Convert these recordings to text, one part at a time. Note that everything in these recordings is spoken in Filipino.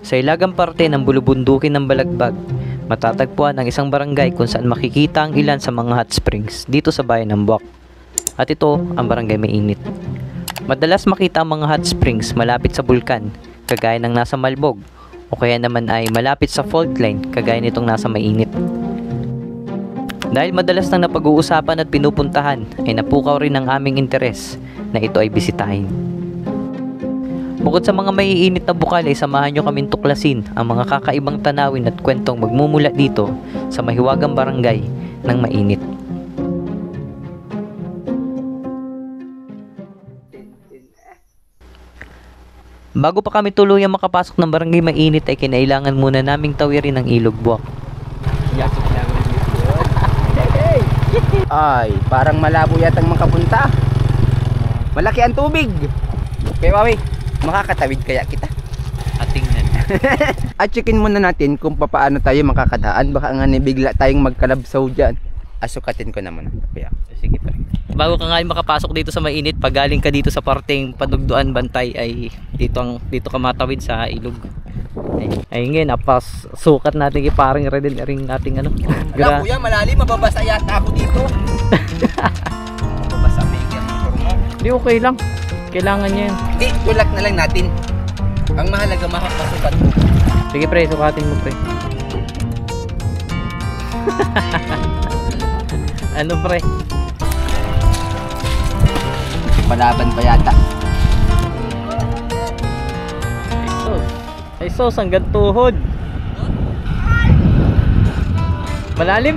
Sa ilagang parte ng bulubundukin ng Balagbag, matatagpuan ang isang barangay kung saan makikita ang ilan sa mga hot springs dito sa bayan ng Buwak. At ito ang Barangay Mainit. Madalas makita ang mga hot springs malapit sa bulkan, kagaya ng nasa Malbog, o kaya naman ay malapit sa fault line, kagaya nitong nasa Mainit. Dahil madalas nang napag-uusapan at pinupuntahan, ay napukaw rin ang aming interes na ito ay bisitahin. Bukod sa mga maiinit na bukal ay samahan nyo kaming tuklasin ang mga kakaibang tanawin at kwentong magmumula dito sa mahiwagang barangay ng Mainit. Bago pa kami tuluyang makapasok ng Barangay Mainit ay kinailangan muna naming tawirin ang Ilog Buwak. Ay, parang malabo yatang makapunta. Malaki ang tubig. Kaya Wawi, makakatawid kaya kita? Atingnan. At checkin muna natin kung paano tayo makakadaan. Baka nga bigla tayong magkalabsaw dyan. Asukatin ko naman. Kaya. Sige pa. Bago ka nga makapasok dito sa Mainit, pag galing ka dito sa parteng Panugduan Bantay ay dito ka matawid sa ilog. Ay ngayon, apas sukat natin kay paring Redel ring ating ano. Alam kuya, malalim, mababasa yata ako dito. Mababasa bigyan mo. Hindi, okay lang. Kailangan niya yan. Hindi, tulak na lang natin. Ang mahalaga makapasukat mo. Sige pre, sukatin mo pre. Ano pre? Palaban pa yata. Ay sos, hanggang tuhod. Malalim.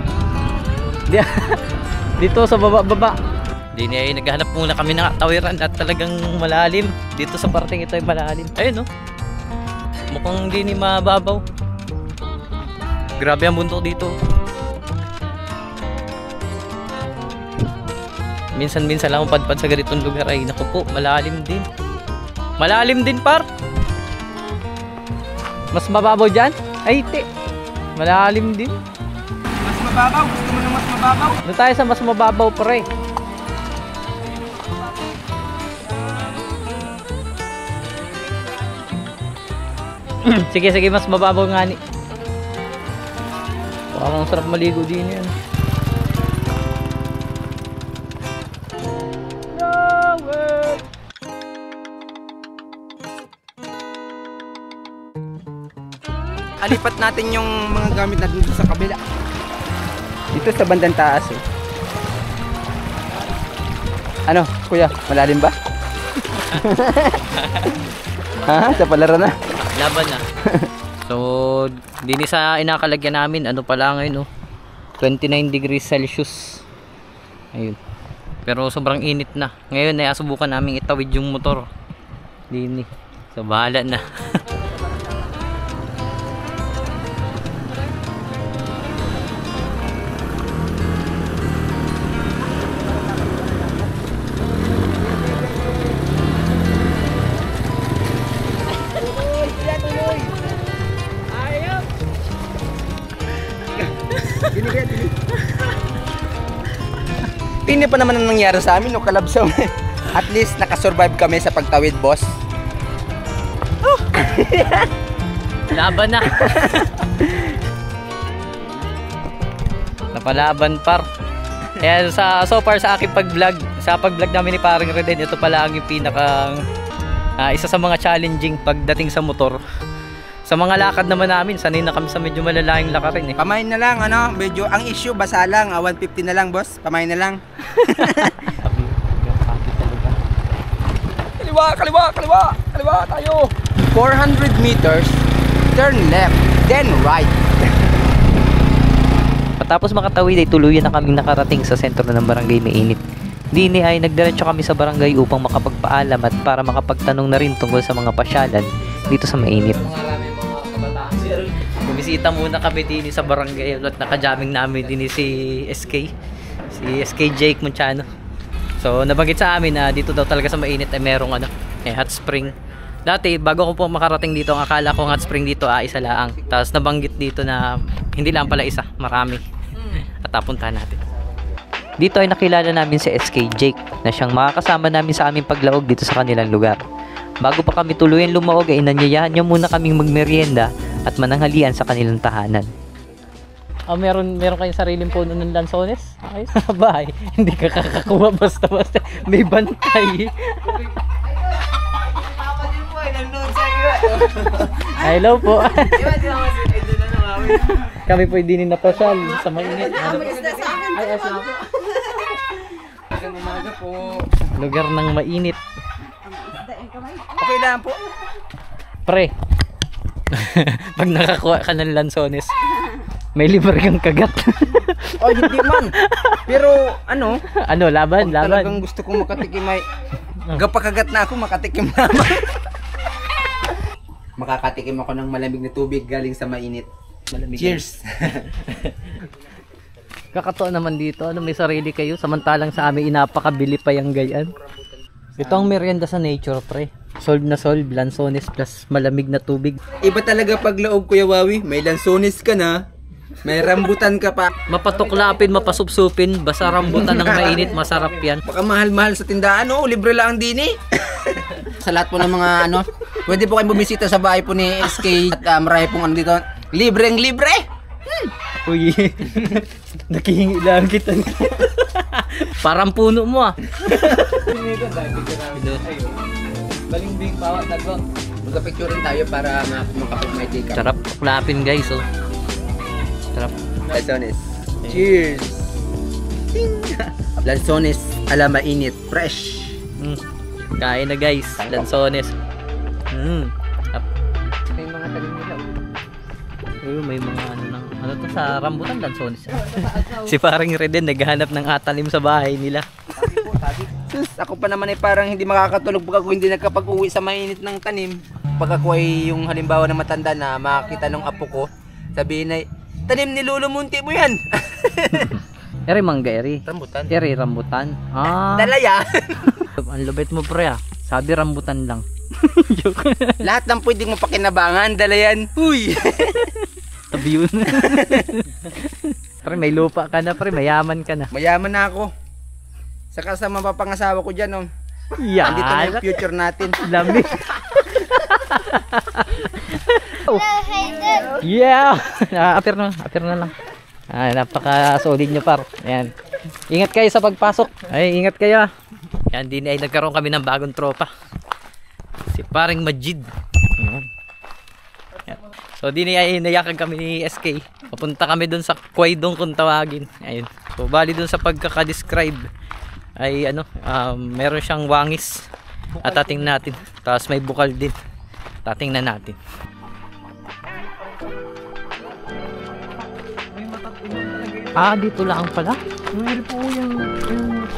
Dito sa baba. Di niya ay naghahanap muna kami ng tawiran at talagang malalim. Dito sa parteng ito ay malalim. Ayun no. Mukhang di ni mababaw. Grabe ang bundok dito. Minsan-minsan lang padpad sa ganitong lugar ay naku po, malalim din. Malalim din par. Mas mababaw dyan? Ay te. Malalim din. Mas mababaw? Gusto mo ng mas mababaw? Doon tayo sa mas mababaw pre. Sige, mas mababaw nga ni. Parang sarap maligo din yan. Alipat natin yung mga gamit natin dito sa kabila. Dito sa bandang taas eh. Ano, kuya, malalim ba? Ha? Sa palaro na? Laban na. So, dini sa inakalagyan namin, ano pala ngayon, 29 degrees Celsius. Ayun. Pero sobrang init na. Ngayon ay asubukan namin itawid yung motor. Dini. So, bahala na. Hindi pa naman ang nangyari sa amin, no, kalabsaw. At least nakasurvive kami sa pagtawid, boss. Laban na. Napalaban par. Kaya so far sa aking pag-vlog, sa pag-vlog namin ni Paring Reden, ito pala ang yung pinaka isa sa mga challenging pagdating sa motor. Sa mga lakad naman namin, sanay na kami sa medyo malalayong lakarin eh. Pamain na lang, ano, medyo ang issue basa lang, 150 na lang, boss. Pamain na lang. Kaliwa tayo. 400 meters, turn left, then right. Patapos makatawid ay tuluyan na kaming nakarating sa sentro ng Barangay Mainit. Dini ay nagdiretso kami sa barangay upang makapagpaalam at para makapagtanong na rin tungkol sa mga pasyalan dito sa Mainit. Bumisita muna kami din sa barangay at nakajaming namin din si SK Jake Munchano. So nabanggit sa amin na dito daw talaga sa Mainit ay merong hot spring. Dati bago ko po makarating dito, ang akala ko hot spring dito isa lang. Tapos nabanggit dito na hindi lang pala isa, marami. At tapuntahan natin. Dito ay nakilala namin si SK Jake na siyang makakasama namin sa aming paglaog dito sa kanilang lugar. Bago pa kami tuluyan lumaog ay inanyayahan niya muna kaming magmerienda at mananghalian sa kanilang tahanan. Meron kayong sariling puno ng lansones? Ay, sabay. Hindi ka kakakuha basta-basta. May bantay. Hello po. Kami po hindi napasyal sa mainit. Ay, asal po. Magandang umaga po. Lugar ng mainit. Okay lang po. Pre. Pag nakakuha ka ng lansones, may libre kang kagat. Oh, hindi man. Pero ano? Ano, laban. Talagang gusto kong makatikim ay gapakagat na ako, makatikim naman. Makakatikim ako ng malamig na tubig galing sa mainit. Malamig. Cheers. Kakataon naman dito, may sarili kayo, samantalang sa amin inapakabili pa yung gayan. Ito ang merienda sa nature, pre. Solve na solve, lansones plus malamig na tubig. Iba talaga pag loob, Kuya Wawi. May lansones ka na, may rambutan ka pa. Mapatuklapin, mapasupsupin, basta rambutan ng mainit, masarap yan. Baka mahal-mahal sa tindahan, oh, libre lang din eh. Sa lahat po ng mga ano, pwede po kayong bumisita sa bahay po ni SK at marami pong ano dito. Libreng libre! Uy, nakihingi lang kita. Parang puno mo ah. Balimbing bawat tago. Magka-picture rin tayo para makapag-may take up. Sarap tuklapin guys, oh. Sarap. Lansones. Cheers! Lansones ala mainit, fresh. Kain na guys, lansones. Sarap. May mga talim nila. May mga ano to sa rambutan lansones. Si paring Reden naghahanap ng atalim sa bahay nila. Sus, ako pa naman ay parang hindi makakatulog pag ako hindi nagkapag-uwi sa mainit ng tanim. Pag ako ay yung halimbawa na matanda na makakita ng apo ko, sabihin ay, tanim ni Lolo Munti mo yan. Eri mangga eri. Rambutan. Eri rambutan. Ah. Dalaya. Ang lubit mo pre ah. Sabi rambutan lang. Joke. Lahat ng pwedeng mapakinabangan, dalayan. Uy. Tabi yun. Pre may lupa ka na pre, mayaman ka na. Mayaman na ako. Saka sa mapapangasawa ko dyan, oh. Yan. Andito na yung future natin. Lamig. Yeah. Apir na lang. Napaka-solid nyo par. Ayan. Ingat kayo sa pagpasok. Ay, ingat kayo. Yan, din ay nagkaroon kami ng bagong tropa. Si paring Majid. Ayan. So, din ay nayakan kami ni SK. Papunta kami dun sa Kwaidong kung tawagin. Ayun. So, bali dun sa pagkaka-describe ay ano, meron siyang wangis. At tating natin. Tapos may bukal din. Tatingnan natin. Dito lang pala. Meron po yung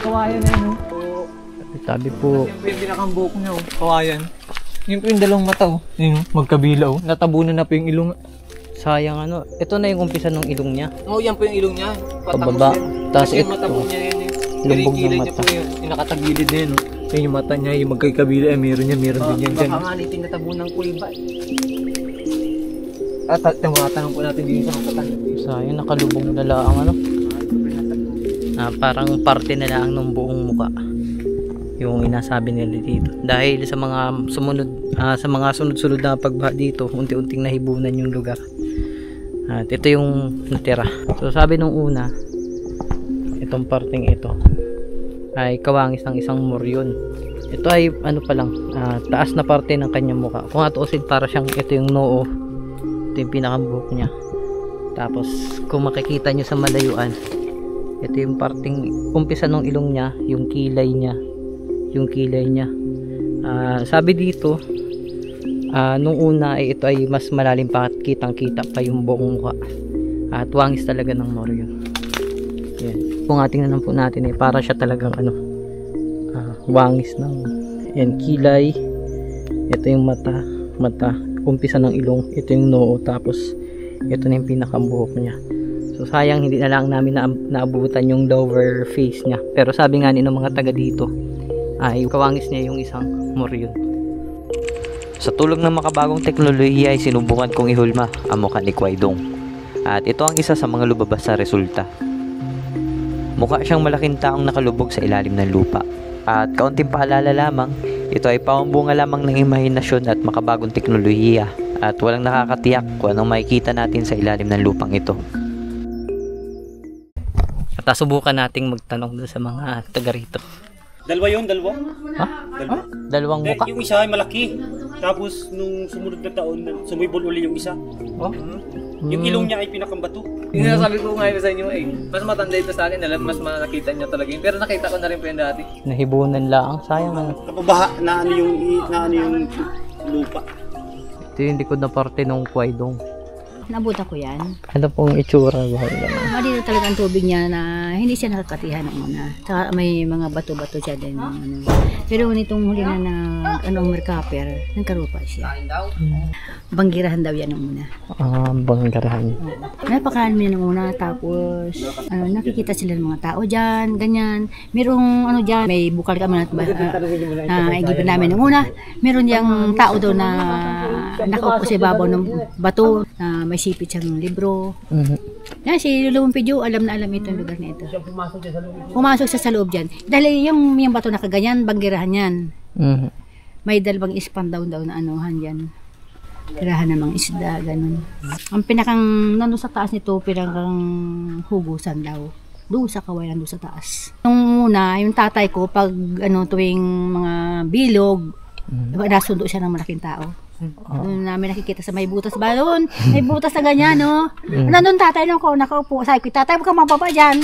kawayan na yun. Sabi po, Yung pinakambok niya, oh, kawayan. Yun po yung dalawang mata, oh. Yun, magkabila, oh. Natabunan na po yung ilong. sayang ano. Ito na yung umpisa ng ilong niya. Oo, yan po yung ilong niya. Pababa. Tapos Kasi yung ito. mata po niya yan, eh. Lubog ng Kilay-kilay niya mata. po yun. Yung nakatagilid na yun, oh. Yan yung mata niya, yung magkakabila, meron din yan dyan. Baka nga nitin natabunan ng kuliba. At tinatanong po natin dito sa matatan. Sayang, nakalubog na lang ano. Parang parte na lang ng buong muka yung inasabi nila dito. Dahil sa mga sumunod, sa mga sunod-sunod na pagbaha dito, unti-unting nahibunan yung lugar. At ito yung natira. So sabi nung una, itong parteng ito ay kawangis ng isang moryon. Ito ay ano pa lang, taas na parte ng kanyang muka. Kung atuusin, para siyang ito yung noo, ito yung pinakabuhok niya. Tapos kung makikita nyo sa malayuan, ito yung parteng umpisa ng ilong niya, yung kilay niya, sabi dito nung una ay ito ay mas malalim pa at kitang kita pa yung buong mukha at wangis talaga ng moryon. Yan. Kung tingnan po natin para siya talagang wangis ng kilay. Ito yung mata, umpisa ng ilong, ito yung noo, tapos ito na yung pinakabuhok niya. So sayang hindi na lang namin naabutan yung lower face niya. Pero sabi nga ng mga taga dito ay kawangis niya yung isang moryon. Sa tulong ng makabagong teknolohiya ay sinubukan kong ihulma ang mukha ni Kwaidong. At ito ang isa sa mga lumabas sa resulta. Mukha siyang malaking taong nakalubog sa ilalim ng lupa. At kaunting paalala lamang, ito ay pambubunga lamang ng imahinasyon at makabagong teknolohiya at walang nakakatiyak kung anong makikita natin sa ilalim ng lupang ito. At subukan nating magtanong dun sa mga taga rito. Dalawa yun, dalawa. Ha? Dalawa. Dalawang Hindi, muka? yung isa ay malaki. Tapos nung sumunod na taon, sumibol uli yung isa. Oh? Yung ilong niya ay pinakambato. Yung nasabi ko ngayon sa inyo mas matanda ito sa akin, mas nakita niya talaga yun. Pero nakita ko na rin po yung dati. Nahibunan lang. Sayang ano. Kapabaha na ano yung lupa. Ito yung likod na parte ng kwaidong. Nabuta ko yan. Ano pong itsura ba? Malino talaga ang tubig niya na hindi siya nakakatihan ng una. Saka may mga bato-bato siya din. Ano. Pero nitong huli na ang merkaper, nagkarupa siya. Banggirahan daw yan ng una. Banggarahan. Napakaan mo yan ng una, tapos nakikita sila ng mga tao dyan, ganyan. Merong ano dyan, may bukal kami na igiban namin ng una. Meron diyang tao daw na nakaupo sa ibabaw ng bato, na may sipit siyang libro. Yan, si Lulong Pidyo, alam na alam itong lugar na ito. Pumasok siya sa loob dyan. Dahil yung bato na kaganyan, banggirahan yan. May dalawang ispan daw na anuhan yan. Tirahan ng mga isda, ganun. Ang pinakang nandun sa taas nito, pinakang hugusan daw. Doon sa kawayan, doon sa taas. Nung una, yung tatay ko, pag tuwing mga bilog, nasundo siya ng malaking tao. Doon namin nakikita sa may butas ba doon? May butas na ganyan, no? Nandun tatay lang ko, nakaupo. Sabi ko, tatay, huwag kang mababa dyan.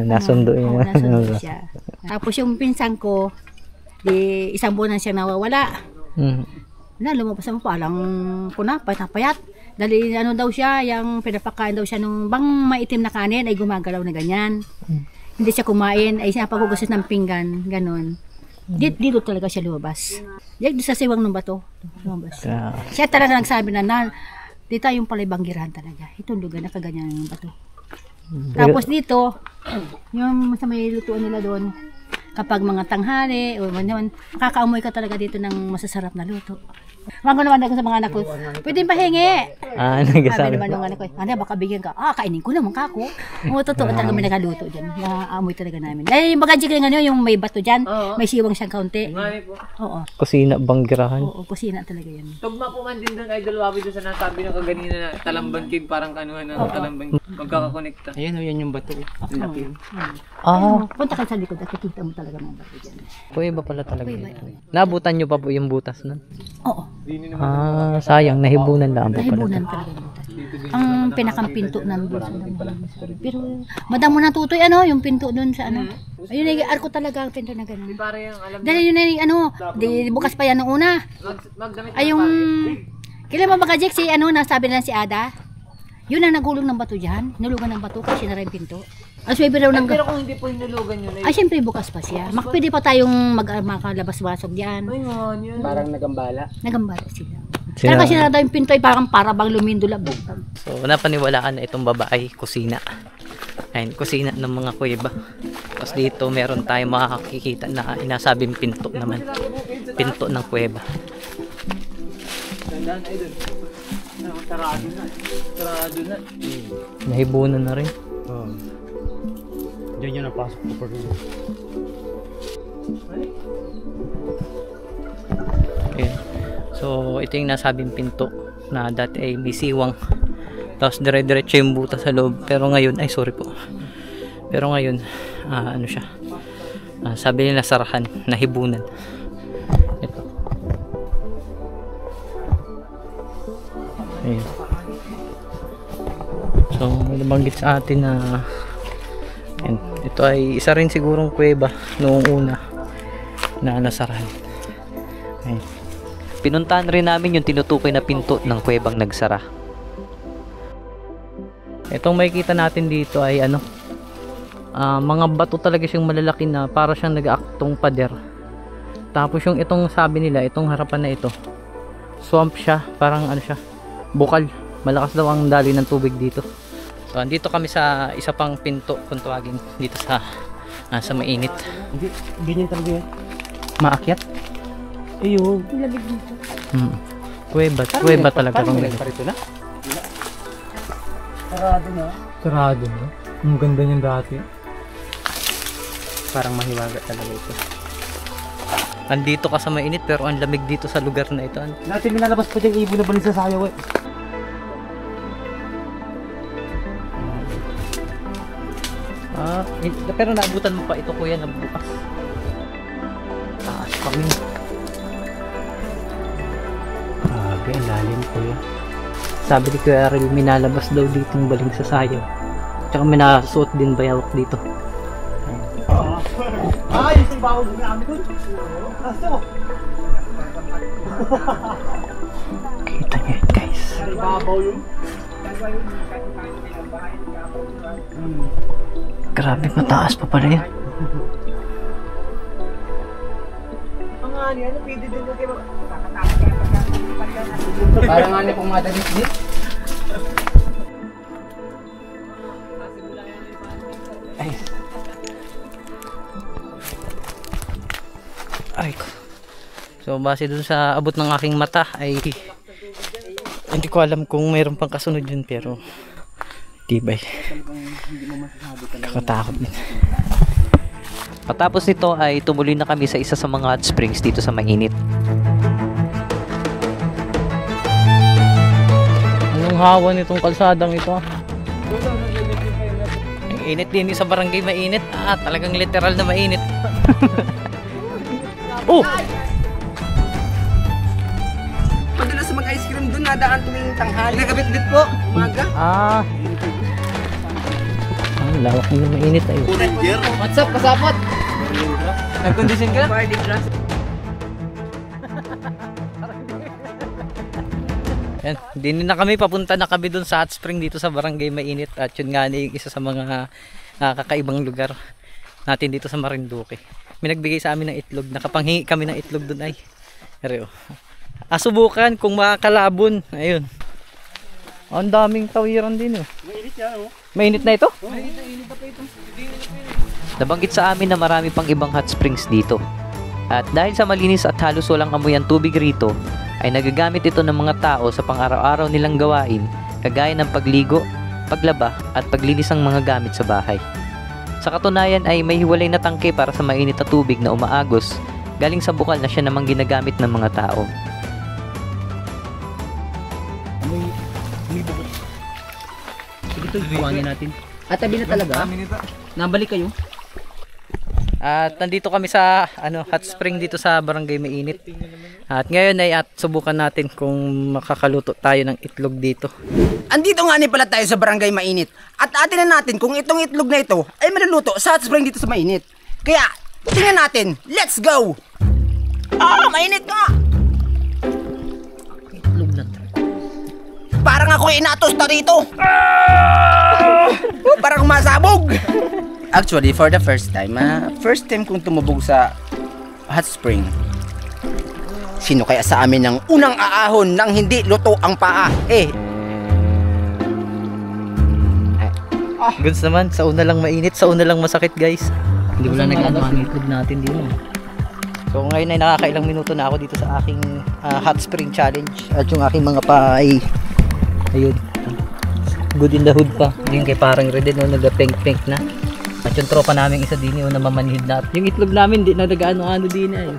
Nasundo yun. Nasundo siya. Tapos yung pinsan ko, di isang buwan na siyang nawawala. Lumabas mo pa lang payat. Dali daw siya, yung pinapakain daw siya nung bang maitim na kanin ay gumagalaw na ganyan. Hindi siya kumain, ay siya paghugusit ng pinggan, ganon. Dito talaga siya lumabas. Dito sa siwang ng bato, lumabas. Siya talaga nagsabi na dito yung palay banggirahan talaga. Itong lugar na kaganyan yung bato. Tapos dito, yung sa may lutuan nila doon, kapag mga tanghali, o makakaamoy ka talaga dito ng masasarap na luto. Mga naman ako sa mga anak ko, pwede pahingi. Sabi naman ng anak ko, baka bigyan ka. Kainin ko naman kako. Totoo talaga may nagaluto dyan. Naamoy talaga namin. Dahil yung bagajik lang yung may bato dyan, may siwang siyang kaunti. Oo. Kusina banggirahan. Oo, kusina talaga yan. Tugma po man din doon, Idol Wabi, doon sa nasabi ng kaganina na Talamban Cave, parang kanuhan na Talamban magkakakonekta. Ayan, yan yung bato. Laki. Punta ka sa likod at kikita mo talaga ng bato dyan. Kuweba pala talaga. Nabutan nyo pa po yung butas nun? Oo. Sayang, nahibunan lang po pala. Nahibunan talaga dito. Ang pinakang pinto nandun sa pero madam mo natutoy yung pinto doon sa ayun ay arko talaga ang pinto na gano'n. Dahil yun ay di bukas pa yan nung una. Ay yung kailan mo baka Jack si nasabi na si Ada? Yun ang nagulong ng bato diyan, nulugan ng bato kasi sinara yung pinto. Pero kung hindi po hinulugan yun ay siyempre bukas pa siya. Pwede pa tayong makalabas-wasok diyan. Ay nga, yun. Parang nagambala. Nagambala sila. Pero kasi sinara daw yung pinto ay parang bang lumindol. So, napaniwalaan na itong babae, kusina. Ayun, kusina ng mga kuweba. Tapos dito, meron tayong makakikita na inasabing pinto naman. Pinto ng kuweba. Tandaan ay doon. Sarado na. Sarado na. Nahibunan na rin. Diyan yun napasok ko pa rin. Ayun. So, ito yung nasabing pinto na dati ay may siwang. Tapos dire-diretso yung butas sa loob. Pero ngayon, Pero ngayon, siya. Sabi nila sarahan, nahibunan. Ito. Ayun. So, nabanggit sa atin na ito ay isa rin sigurong kuweba noong una na nasarahan. Ayun. Pinuntahan rin namin yung tinutukoy na pinto ng kuwebang nagsara. Itong makikita natin dito ay mga bato talaga siyang malalaki na para siyang nag-aaktong pader. Tapos yung itong sabi nila, itong harapan na ito, swamp siya, parang siya, bukal. Malakas daw ang daloy ng tubig dito. So andito kami sa isa pang pinto kung tawagin dito sa mainit. Hindi, ganyan talaga yan. Maakyat? Ayun. Ilabig dito. Kuweba talaga. Parang may parito na. Sarado na. Ang ganda niyan dati. Parang mahiwaga talaga ito. andito ka sa mainit pero ang lamig dito sa lugar na ito. Natin minalabas pa diyang ibon na balik sa sayaw eh. Pero naabutan mo pa ito kuya na bukas. Taas kami. Grabe, lalim kuya. Sabi ni Kuya Ariel, minalabas daw dito yung baling sa sayaw. Tsaka may nakasuot din bayawak dito. Yung bawal din namin dun. Kaso. Kita nyo yun guys. Babaw yun. Grabe, mataas pa pala yun. Ang ani, ano pwede din yung kayo? Parang ano kung madalis din. Ay. Ay ko. So base dun sa abot ng aking mata ay hindi ko alam kung mayroon pang kasunod yun pero tibay. Kakatakot din. Patapos nito ay tumuloy na kami sa isa sa mga hot springs dito sa mainit. Anong hawa nitong kalsadang ito? Ang init din sa barangay mainit. Talagang literal na mainit. Oh! Madalas mag-ice cream doon, nadaan tuwing tanghali. Nagabit-bit po, umaga. Ang lawak na mainit ay. What's up, kasapot? Nag-condition ka? Party grass. Yan, din na kami papunta na kami dun sa hot spring dito sa barangay mainit at yun nga yung isa sa mga kakaibang lugar natin dito sa Marinduque. May nagbigay sa amin ng itlog, nakapanghingi kami ng itlog dun ay. Pero subukan kung makakalabon. Ayun. Ang daming tawiran din oh. Mainit yan oh. Mainit na ito? Mainit na pa ito. Nabanggit sa amin na marami pang ibang hot springs dito. At dahil sa malinis at halos walang amoy ang tubig rito, ay nagagamit ito ng mga tao sa pang-araw-araw nilang gawain, kagaya ng pagligo, paglaba at paglinis ng mga gamit sa bahay. Sa katunayan ay may hiwalay na tangke para sa mainit na tubig na umaagos galing sa bukal na siya namang ginagamit ng mga tao. Sige ito, ibuwanin natin. At tabi na talaga? Nabalik kayo? At nandito kami sa hot spring dito sa barangay Mainit. At ngayon ay subukan natin kung makakaluto tayo ng itlog dito. Andito nga ni pala tayo sa barangay Mainit. At atin na natin kung itong itlog na ito ay maluluto sa hot spring dito sa Mainit. Kaya, tingnan natin. Let's go! Mainit nga! Itlog na to. Parang ako inatosta dito. Parang masabog. Actually, for the first time kong tumubog sa hot spring. Sino kaya sa amin ang unang aahon nang hindi luto ang paa? Goods naman, sa una lang mainit, sa una lang masakit guys. Hindi wala nag-ano ang itlog natin dito. So ngayon ay nakakailang minuto na ako dito sa aking hot spring challenge. At yung aking mga paa ay ayun, good in the hood pa. Yung kay parang red no, nag-pink na. At yung tropa namin isa din yun na mamanhid na. At yung itlog namin di na nag-ano-ano din ay.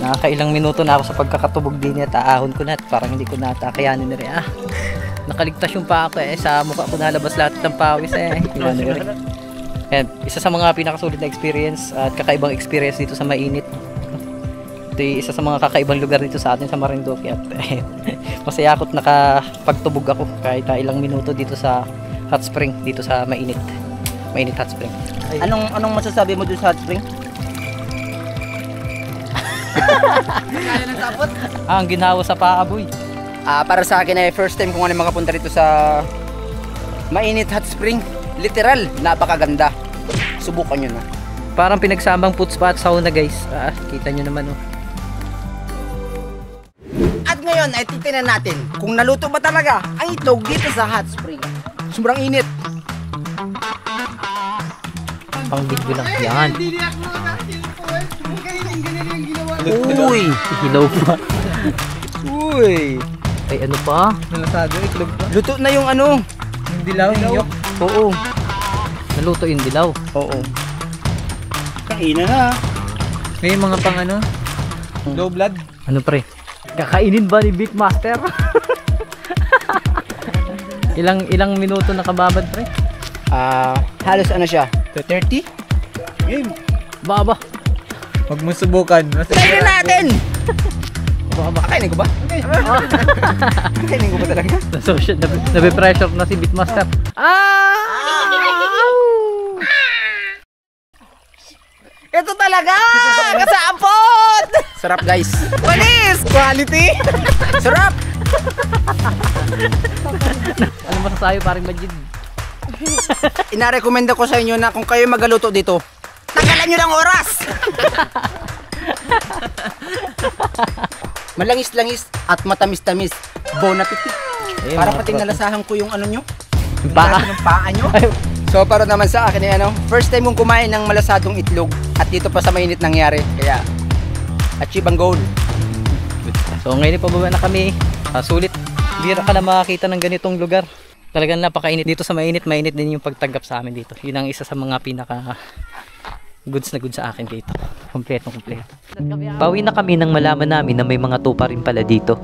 Nakailang minuto na ako sa pagkakatubog din at aahon ko na at parang hindi ko na kakayanin na rin. Nakaligtas yung paa ko sa mukha ko nalabas lahat ng pawis And isa sa mga pinakasulit na experience at kakaibang experience dito sa Mainit. Ito yung isa sa mga kakaibang lugar dito sa atin sa Marinduque at masaya ako't nakapagtubog ako kahit ilang minuto dito sa hot spring dito sa Mainit hot spring. Anong masasabi mo dun sa hot spring? Kaya ng sapot? Ang ginawa sa paa boy. Para sa akin ay first time kong makapunta rito sa Mainit hot spring. Literal, napakaganda. Subukan nyo na. Parang pinagsamang puts pa at sauna guys. Kita nyo naman oh. At ngayon ay titingnan natin kung naluto ba talaga ang itlog dito sa hot spring. Sobrang init. Pang video lang. Yan. Uy! Hilaw pa. Uy! Ay ano pa? Nalasado, iklog pa. Luto na yung ano. Yung dilaw, yung yok. Oo. Naluto yung dilaw. Oo. Kainan na. May mga pang ano, low blood. Ano pre? Kakainin ba ni Beatmaster? ilang minuto nakababad pre? Halos ano siya? 30? Game. Baba. Huwag mo subukan. Kainin natin! Baba. Kainin ko ba? Kainin ko ba talaga? Nabe-pressure na si Beatmaster. Ito talaga! Kasampot! Sarap guys. Walis! Quality! Sarap! Ano masasabi paring Majid? Inarekomenda ko sa inyo na kung kayo magaluto dito, tanggalan nyo ng oras! Malangis-langis at matamis-tamis. Bon appetit. Para pati nalasahan ko yung ano nyo. Yung paa. ng paa nyo. So para naman sa akin ano, first time kong kumain ng malasadong itlog at dito pa sa mainit nangyari. Kaya achieve ang goal. So ngayon pababa na kami. Sulit. Bira ka na makakita ng ganitong lugar. Talagang napakainit dito sa mainit. Mainit din yung pagtanggap sa amin dito. Yun ang isa sa mga pinaka goods na goods sa akin dito. Kompleto. Pauwi na kami nang malaman namin na may mga tupa rin pala dito.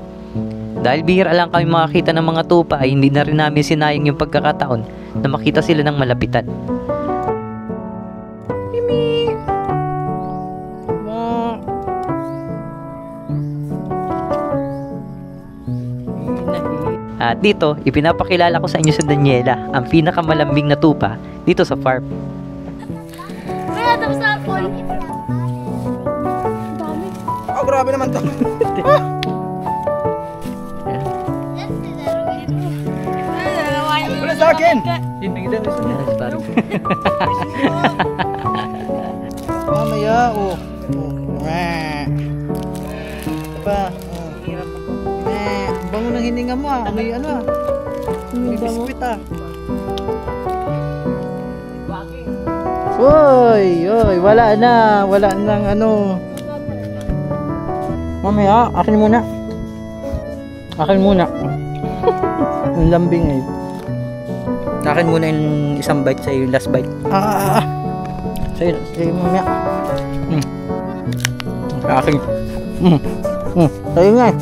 Dahil bihira lang kami makakita ng mga tupa ay hindi na rin namin sinayang yung pagkakataon na makita sila ng malapitan. At dito, ipinapakilala ko sa inyo si Daniela, ang pinakamalambing na tupa dito sa farm. Oh, grabe naman to. Wala sa akin. Mamaya, oh. Pa. Bango ng hininga mo ah. May ano ah. May biskwit ah. Uy, wala nang ano. Mamaya, akin muna. Yung lambing eh. Akin muna yung isang bite sa'yo, yung last bite. Sa'yo mamaya. Akin. Sa'yo nga eh.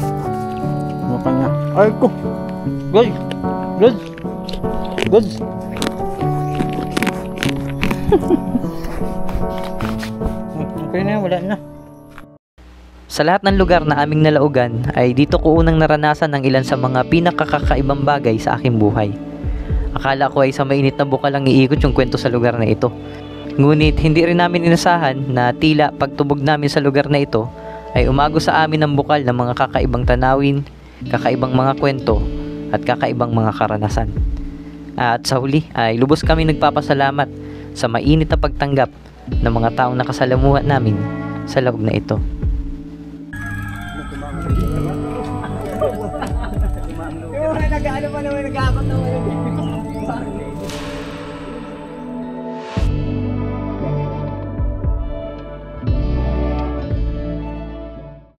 Mukha nga. Ay ko. Good. Okay na, wala na. Sa lahat ng lugar na aming nalaugan ay dito ko unang naranasan ng ilan sa mga pinakakakaibang bagay sa aking buhay. Akala ko ay sa mainit na bukal lang iikot yung kwento sa lugar na ito. Ngunit hindi rin namin inasahan na tila pagtubog namin sa lugar na ito ay umago sa amin ng bukal ng mga kakaibang tanawin, kakaibang mga kwento at kakaibang mga karanasan. At sa huli ay lubos kami nagpapasalamat sa mainit na pagtanggap ng mga taong nakasalamuhan namin sa loob na ito. Nag-ano pa naman, nag-aakot naman.